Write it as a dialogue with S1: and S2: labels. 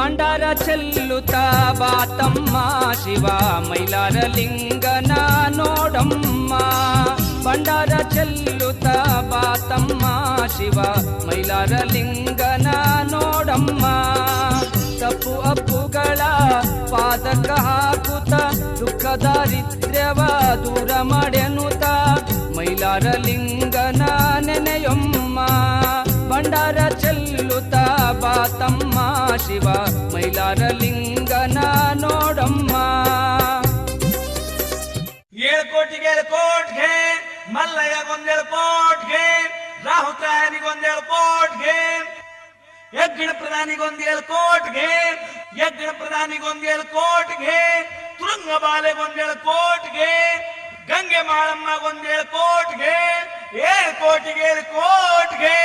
S1: ಭಂಡಾರ ಚೆಲ್ಲುತ್ತ ಬಾತಮ್ಮ ಶಿವ ಮೈಲಾರ ಲಿಂಗನ ನೋಡಮ್ಮ. ಭಂಡಾರ ಚೆಲ್ಲುತ್ತ ಬಾತಮ್ಮ ಶಿವ ಮೈಲಾರ ಲಿಂಗನ ನೋಡಮ್ಮ. ತಪ್ಪು ಅಪ್ಪುಗಳ ಪಾದಕ ಹಾಕುತ್ತ ದುಃಖ ದಾರಿದ್ರ್ಯವ ದೂರ ಮಾಡೆನುತ್ತ ಮೈಲಾರ ಲಿಂಗನ ನೆನೆಯೊಮ್ಮ. ಭಂಡಾರ ಚೆಲ್ಲುತ್ತ ಬಾತಮ್ಮ ಶಿವ ಮೈಲಾರ ಲಿಂಗನ ನೋಡಮ್ಮ.
S2: ಏಳ್ಕೋಟಿಗೆ ಕೋಟ್ಗೆ ಮಲ್ಲಯ್ಯಗೊಂದೇಳು ಕೋಟ್ಗೆ ರಾಹುಕಾಯನಿಗೊಂದೇಳು ಕೋಟ್ಗೆ ಯಜ್ಞ ಪ್ರಧಾನಿಗೊಂದೇಳು ಕೋಟ್ಗೆ ಯಜ್ಞ ಪ್ರಧಾನಿಗೊಂದೇಳು ಕೋಟ್ಗೆ ತುರಂಗಬಾಲೆಗೊಂದೇಳು ಕೋಟ್ಗೆ ಗಂಗೆ ಮಾಳಮ್ಮಗೊಂದೇಳು ಕೋಟ್ಗೆ 7 ಕೋಟಿಗೆ ಕೋಟ್ಗೆ